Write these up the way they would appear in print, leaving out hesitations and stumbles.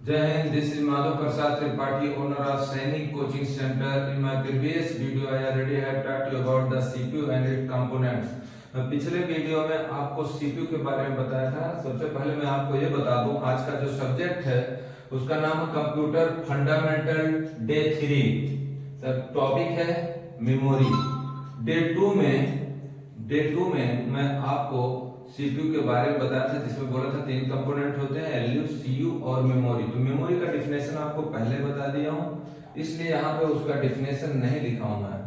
Jai Hind, this is Madhav Prasad Tripathi, owner of Sainik Coaching Center. In my previous video, I already had taught you about the CPU and its components. पिछले video में आपको CPU के बारे में बताया था। सबसे पहले मैं आपको ये बता दूं, आज का जो सब्जेक्ट है उसका नाम है कंप्यूटर फंडामेंटल डे 3। सब टॉपिक है मेमोरी। डे टू में मैं आपको सीपीयू के बारे में बताया था, जिसमें बोला था तीन कंपोनेंट होते हैं, एलयू, सीयू और मेमोरी। तो मेमोरी का डिफिनेशन आपको पहले बता दिया हूं, इसलिए यहाँ पे उसका डिफिनेशन नहीं लिखा हूं मैं।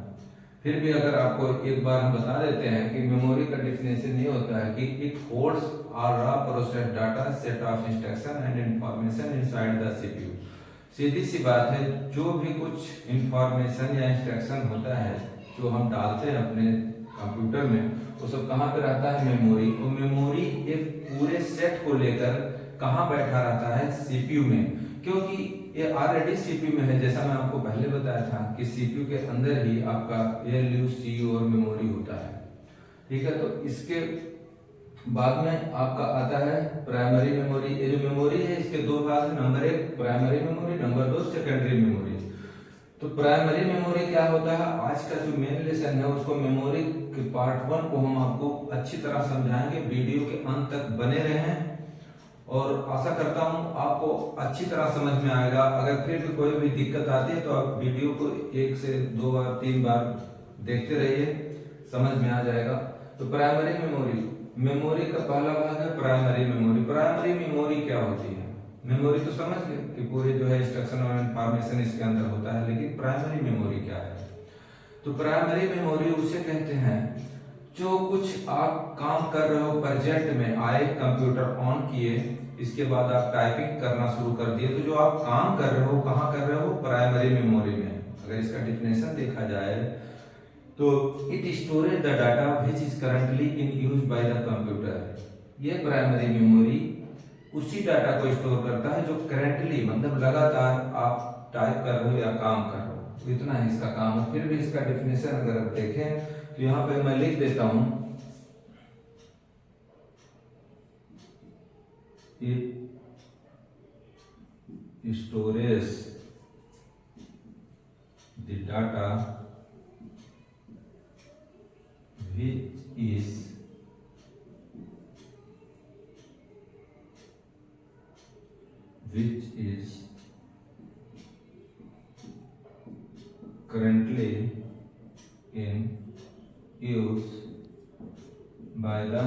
फिर भी अगर आपको एक बार हम बता देते हैं कि मेमोरी का डिफिनेशन ये होता है कि इट होल्ड्स और raw process data, set of instruction and information inside the CPU. सीधी सी बात है, जो भी कुछ इंफॉर्मेशन या इंस्ट्रक्शन होता है जो हम डालते हैं अपने कंप्यूटर में, वो सब कहाँ पे रहता है? मेमोरी। और मेमोरी एक पूरे सेट को लेकर कहाँ बैठा रहता है? सीपीयू में। क्योंकि ये ऑलरेडी सीपीयू में है, जैसा मैं आपको पहले बताया था कि सीपीयू के अंदर ही आपका एलयू, सीयू और मेमोरी होता है। ठीक है, तो इसके बाद में आपका आता है प्राइमरी मेमोरी। ये जो मेमोरी है इसके दो भाग है, नंबर एक प्राइमरी मेमोरी, नंबर दो सेकेंडरी मेमोरी। तो प्राइमरी मेमोरी क्या होता है? आज का जो मेन लेसन है उसको मेमोरी के पार्ट 1 को हम आपको अच्छी तरह समझाएंगे। वीडियो के अंत तक बने रहें और आशा करता हूं आपको अच्छी तरह समझ में आएगा। अगर फिर भी कोई भी दिक्कत आती है तो आप वीडियो को 1 से 2 बार 3 बार देखते रहिए, समझ में आ जाएगा। तो प्राइमरी मेमोरी का पहला भाग है प्राइमरी मेमोरी। प्राइमरी मेमोरी क्या होती है? मेमोरी तो समझ गए कि पूरे जो है इंस्ट्रक्शन और इंफॉर्मेशन इसके अंदर होता है, लेकिन प्राइमरी मेमोरी क्या है? तो प्राइमरी मेमोरी उसे कहते हैं जो कुछ आप काम कर रहे हो, प्रेजेंट में आए, कंप्यूटर ऑन किए, इसके बाद आप टाइपिंग करना शुरू कर दिए, तो जो आप काम कर रहे हो कहाँ कर रहे हो? प्राइमरी मेमोरी में। अगर इसका डिफिनेशन देखा जाए तो it storage the data which is currently in use by the computer. ये प्राइमरी मेमोरी उसी डाटा को स्टोर करता है जो करंटली, मतलब लगातार आप टाइप कर रहे हो या काम कर रहे हो। तो इतना ही इसका काम है। फिर भी इसका डिफिनेशन अगर आप देखें तो यहां पे मैं लिख देता हूं, it storage the data which is currently in use by the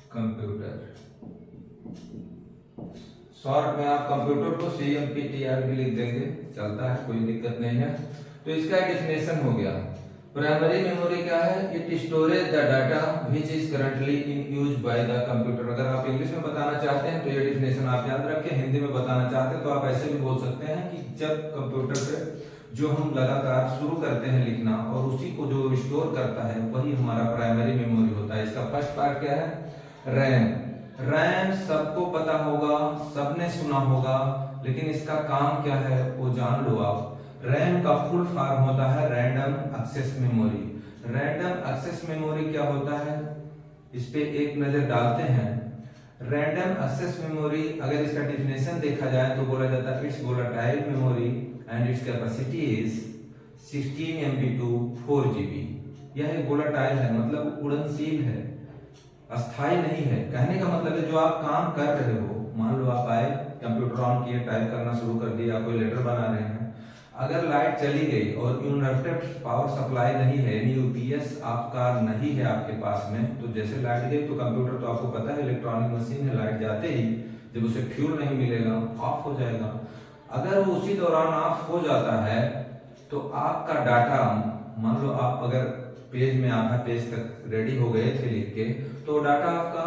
computer। Short में आप कंप्यूटर को CMPTR भी लिख देंगे, चलता है, कोई दिक्कत नहीं है। तो इसका डिफिनेशन हो गया। प्राइमरी मेमोरी क्या है? It storage the data which is currently in use by the computer. अगर आप इंग्लिश में बताना चाहते हैं तो ये डिफिनेशन आप याद रखें, हिंदी में बताना चाहते हैं तो आप ऐसे भी बोल सकते हैं कि जब कंप्यूटर पे जो हम लगातार शुरू करते हैं लिखना और उसी को जो स्टोर करता है वही हमारा प्राइमरी मेमोरी होता है। इसका फर्स्ट पार्ट क्या है? रैम। रैम सबको पता होगा, सबने सुना होगा, लेकिन इसका काम क्या है वो जान लो आप। रैम का फुल फॉर्म होता है random access memory. Random access memory क्या होता है? इस पे एक नजर डालते हैं। रैंडम एक्सेस मेमोरी अगर इसका डिफिनेशन देखा जाए तो बोला जाता है it's volatile memory and its capacity is 16 MB to 4 GB। यह एक वोलेटाइल है, मतलब उड़नशील है, अस्थाई नहीं है। कहने का मतलब है जो आप काम कर रहे हो, मान लो आप आए, कंप्यूटर ऑन किए, टाइप करना शुरू कर दिया, कोई लेटर बना रहे हैं, अगर लाइट चली गई और यूनिवर्सल पावर सप्लाई नहीं है, यानी यूपीएस आपका नहीं है आपके पास में, तो जैसे लाइट गई तो कंप्यूटर तो आपको पता है इलेक्ट्रॉनिक मशीन है, लाइट जाते ही जब उसे फ्यूल नहीं मिलेगा ऑफ हो जाएगा। अगर वो उसी दौरान ऑफ हो जाता है तो आपका डाटा, मान लो आप अगर पेज में आधा पेज तक रेडी हो गए थे लिख के, तो डाटा आपका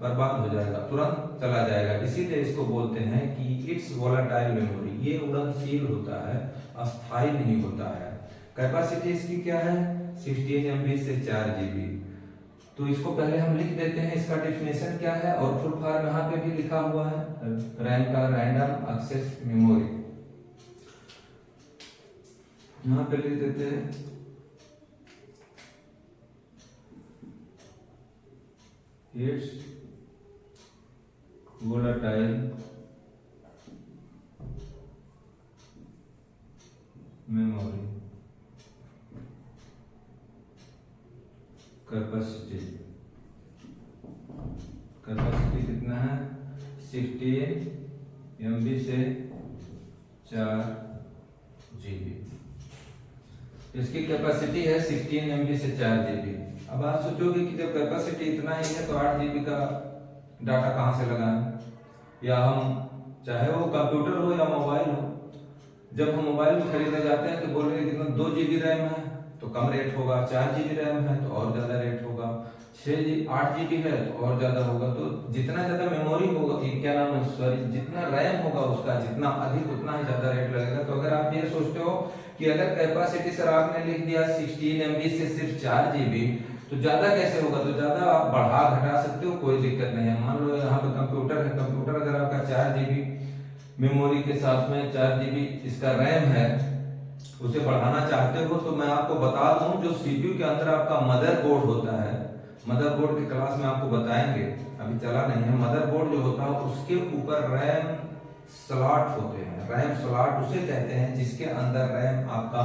बर्बाद हो जाएगा, तुरंत चला जाएगा। इसीलिए इसको बोलते हैं कि इट्स वोलेटाइल मेमोरी। ये उड़नशील होता है, अस्थाई नहीं होता है। कैपेसिटी इसकी क्या है? 16 MB से 4 GB। तो इसको पहले हम लिख देते हैं, इसका डिफिनेशन क्या है, और फुल फॉर्म यहाँ पे भी लिखा हुआ है, रैम का रैंडम एक्सेस मेमोरी। यहाँ पे लिख देते हैं इट्स volatile मेमोरी कैपेसिटी कितना है 16 MB से 4 GB। इसकी कैपेसिटी है 16 MB से 4 GB। अब आप सोचोगे कि जब कैपेसिटी इतना ही है तो 8 GB का डाटा कहाँ से लगाएं, या हम चाहे वो कंप्यूटर हो या मोबाइल हो, जब हम मोबाइल खरीदने जाते हैं तो बोलेंगे कितना 2 GB रैम है तो कम रेट होगा, 4 GB रैम है तो और ज्यादा रेट होगा, 8 GB है तो और ज्यादा होगा। तो जितना ज्यादा मेमोरी होगा, क्या नाम है, सॉरी, जितना रैम होगा उसका जितना अधिक उतना ही ज्यादा रेट लगेगा। तो अगर आप ये सोचते हो कि अगर कैपेसिटी सर आपने लिख दिया 16 MB से सिर्फ 4 GB तो ज्यादा कैसे होगा, तो ज्यादा आप बढ़ा घटा सकते हो, कोई दिक्कत नहीं है। मान लो यहाँ पे कंप्यूटर है, कंप्यूटर अगर आपका 4 GB मेमोरी के साथ में 4 GB इसका रैम है, उसे बढ़ाना चाहते हो तो मैं आपको बता दूं जो सीपीयू के अंदर आपका मदरबोर्ड होता है, मदरबोर्ड की क्लास में आपको बताएंगे, अभी चला नहीं है। मदरबोर्ड जो होता है उसके ऊपर रैम स्लॉट होते हैं, रैम स्लॉट उसे कहते हैं जिसके अंदर रैम आपका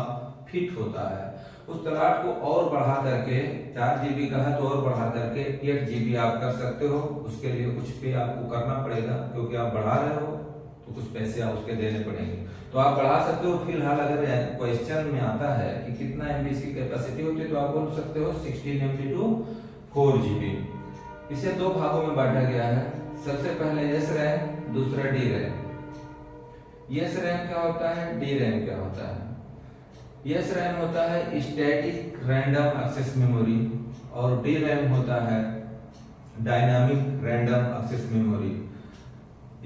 फिट होता है। उस स्लॉट को और बढ़ा करके 4 GB का है तो और बढ़ा करके 8 GB आप कर सकते हो। उसके लिए कुछ पे आपको करना पड़ेगा क्योंकि आप बढ़ा रहे हो तो कुछ पैसे आप उसके देने पड़ेंगे, तो आप बढ़ा सकते हो। फिलहाल अगर क्वेश्चन में आता है कि कितना MB की कैपेसिटी होती है तो आप बोल सकते हो 16 MB to 4 GB। इसे दो भागों में बांटा गया है, सबसे पहले एस रैम, दूसरा डी रैम। एस रैम क्या होता है, डी रैम क्या होता है? एस रैम होता है स्टैटिक रैंडम एक्सेस मेमोरी और डी रैम होता है डायनामिक रैंडम एक्सेस मेमोरी।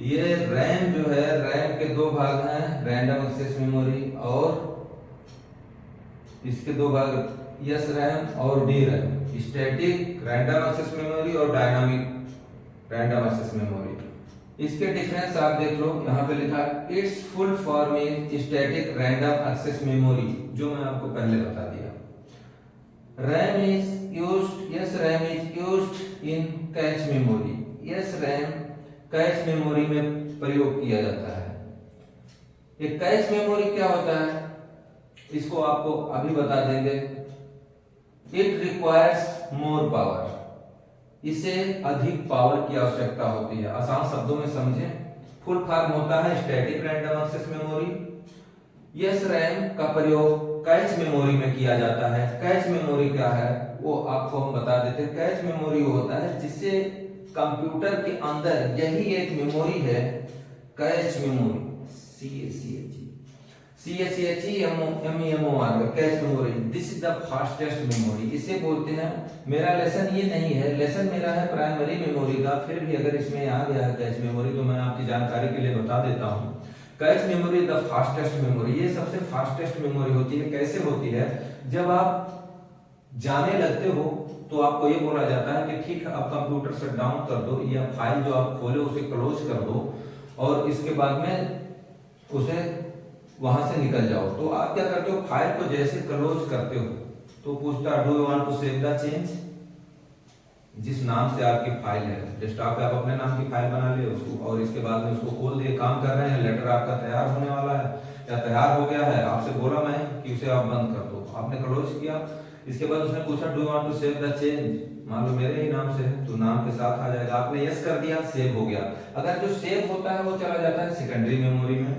ये रैम जो है, रैम के दो भाग हैं, रैंडम एक्सेस मेमोरी और इसके दो भाग एस रैम और D RAM, static random access memory और डायनामिक रैंडम एक्सेस मेमोरी। इसके डिफरेंस आप देख लो, यहाँ पे लिखा its full form is static random access memory, जो मैं आपको पहले बता दिया। RAM is used, S RAM is used in cache memory, S RAM cache memory में प्रयोग किया जाता है। ये कैच मेमोरी क्या होता है इसको आपको अभी बता देंगे। इट रिक्वायर्स मोर पावर, इसे अधिक पावर की आवश्यकता होती है। आसान शब्दों में समझें, फुल फॉर्म होता है static random access memory. S RAM का प्रयोग कैच मेमोरी में किया जाता है। कैच मेमोरी क्या है वो आपको हम बता देते हैं। कैच मेमोरी वो होता है जिससे कंप्यूटर के अंदर यही एक मेमोरी है, cache memory, CACHEMEMOR, cache memory. This is the fastest memory, इसे बोलते हैं। मेरा लेसन ये नहीं है, लेसन मेरा है प्राइमरी मेमोरी का, फिर भी अगर इसमें आ गया है कैच मेमोरी तो मैं आपकी जानकारी के लिए बता देता हूँ। Cache memory the fastest memory, ये सबसे फास्टेस्ट मेमोरी होती है। कैसे होती है, जब आप जाने लगते हो तो आपको ये बोला जाता है कि ठीक है आप कंप्यूटर शट डाउन कर दो या फाइल जो आप खोले उसे क्लोज कर दो और इसके बाद में उसे वहां से निकल जाओ। तो आप क्या करते हो, फाइल को जैसे क्लोज करते हो तो पूछता है do you want to save the change. जिस नाम से आपकी फाइल है, डेस्कटॉप पे आप अपने नाम की फाइल बना लिए उसको और इसके बाद में उसको खोल दिए, काम कर रहे हैं, लेटर आपका तैयार होने वाला है या तैयार हो गया है, आपसे बोला मैं कि उसे आप बंद कर दो, आपने क्लोज किया। इसके बाद उसने पूछा do you want to save the change, मान लो मेरे ही नाम से है तो नाम के साथ आ जाएगा, आपने यस कर दिया, सेव हो गया। अगर जो सेव होता है वो चला जाता है सेकेंडरी मेमोरी में।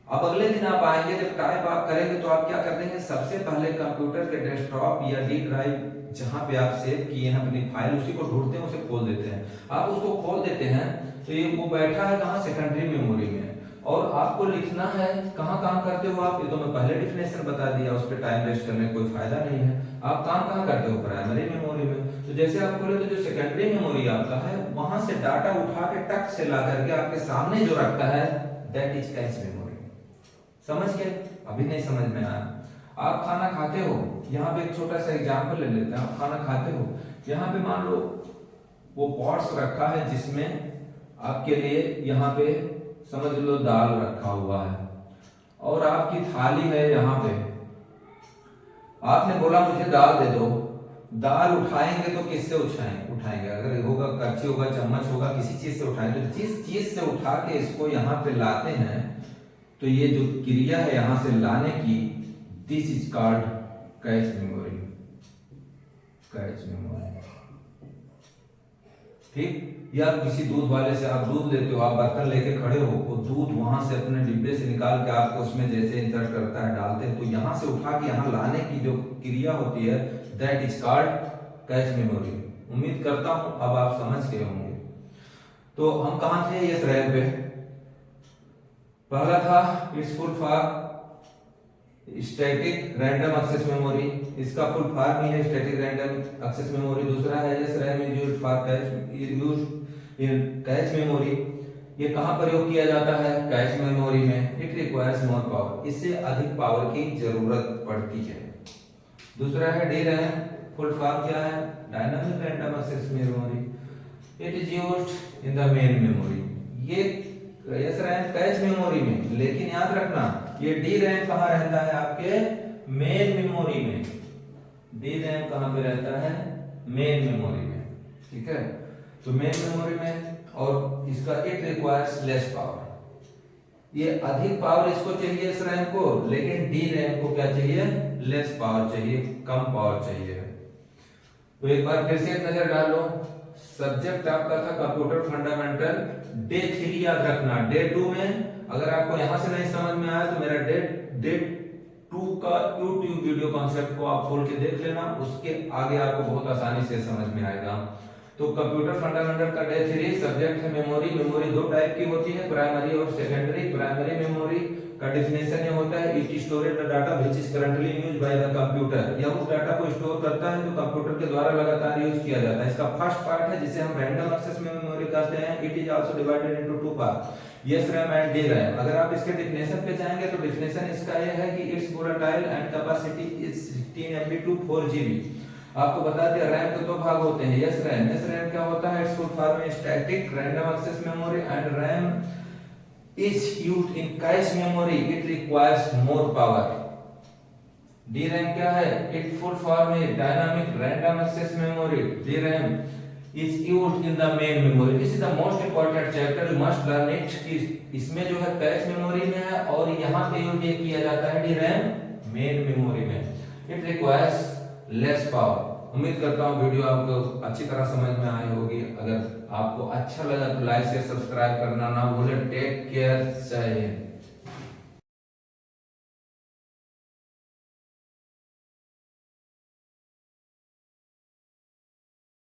अब अगले दिन आप आएंगे, जब टाइप आप करेंगे तो आप क्या कर देंगे, सबसे पहले कंप्यूटर के डेस्कटॉप या डी ड्राइव जहां पे आप सेव किए हैं अपनी फाइल, उसी को ढूंढते हैं, उसे खोल देते हैं। आप उसको खोल देते हैं तो ये वो बैठा है कहां, सेकेंडरी मेमोरी में। और आपको लिखना है कहां काम करते हो आप, ये तो मैं पहले डिफिनेशन बता दिया, उस पर टाइम वेस्ट करने कोई फायदा नहीं है। आप काम कहां करते हो, प्राइमरी मेमोरी में। तो जैसे आप खोले तो जो सेकेंडरी मेमोरी आपका है वहां से डाटा उठा के टक से ला करके आपके सामने जो रखता है दैट इज कैच मेमोरी। समझ के, अभी नहीं समझ में आया। आप खाना खाते हो, यहाँ पे एक छोटा सा एग्जांपल ले लेते हैं। आप खाना खाते हो, यहाँ पे मान लो वो पॉट्स रखा है जिसमें आपके लिए यहाँ पे समझ लो दाल रखा हुआ है और आपकी थाली है यहाँ पे। आपने बोला मुझे दाल दे दो, दाल उठाएंगे तो किससे उठाएंगे, अगर होगा कच्ची होगा चम्मच होगा किसी चीज से उठाएंगे। तो जिस चीज से उठा के इसको यहाँ पे लाते हैं तो तो ये जो क्रिया है यहां से लाने की, this is called cache memory. Cache memory, ठीक। या किसी दूध वाले से आप दूध लेते हो, आप बर्तन लेके खड़े हो, वो दूध वहां से अपने डिब्बे से निकाल के आपको उसमें जैसे इंसर्ट करता है, डालते हैं, तो यहां से उठा के यहां लाने की जो क्रिया होती है, that is called cache memory. उम्मीद करता हूं अब आप समझ गए होंगे। तो हम कहां थे? यस रैम पे। पहला था its full form static random access memory, इसका फुल फॉर्म ही है स्टैटिक रैंडम एक्सेस मेमोरी। दूसरा है S RAM is used for cache in cache memory. ये कहां प्रयोग किया जाता है? कैश मेमोरी में। इट रिक्वायर्स मोर पावर, इससे अधिक पावर की जरूरत पड़ती है। दूसरा है डी रैम, फुल फॉर्म क्या है? Dynamic random access memory. It is used in the main memory. ये यस रैम कैश मेमोरी में, लेकिन याद रखना ये डी रैम कहां रहता है? आपके मेन मेमोरी में। डी रैम कहां पे रहता है? मेन मेमोरी में, ठीक है। तो मेन मेमोरी में, और इसका इट रिक्वायर्स लेस पावर, ये अधिक पावर इसको चाहिए इस रैम को, लेकिन डी रैम को क्या चाहिए? लेस पावर चाहिए, कम पावर चाहिए। तो एक बार फिर से एक नजर डालो। सब्जेक्ट आपका था कंप्यूटर फंडामेंटल, डे 3 याद रखना। डे 2 में अगर आपको यहां से नहीं समझ में आया तो मेरा डे 2 का YouTube वीडियो कॉन्सेप्ट को आप खोल के देख लेना, उसके आगे आपको बहुत आसानी से समझ में आएगा। तो कंप्यूटर फंडामेंटल का डे 3 सब्जेक्ट है मेमोरी। मेमोरी दो टाइप की होती है, प्राइमरी और सेकेंडरी। प्राइमरी मेमोरी का डेफिनेशन ये होता है it storage the data which is currently used by the computer. यह उस डाटा को स्टोर करता है जो कंप्यूटर के द्वारा लगातार यूज किया जाता है। इसका फर्स्ट पार्ट है जिसे हम रैंडम एक्सेस मेमोरी कहते हैं। It is also divided into 2 part, yes RAM and D RAM. अगर आप इसके डेफिनेशन पे जाएंगे तो डेफिनेशन इसका यह है कि it's volatile and capacity is 16 MB to 4 GB। आपको बता दिया रैम के दो भाग होते हैं, यस रैम। यस रैम क्या होता है? Its full form static random access memory and RAM is used in cache memory, it requires more power. DRAM क्या है? It full form है dynamic random access memory. DRAM is used in the main memory. This is the most important chapter, you must learn it. इसमें जो है cache memory में है और यहाँ पे यूज किया जाता है DRAM मेन मेमोरी में। It requires less power. उम्मीद करता हूँ वीडियो आपको अच्छी तरह समझ में आई होगी। अगर आपको अच्छा लगा तो लाइक शेयर सब्सक्राइब करना ना भूलें। टेक केयर, जय हिंद।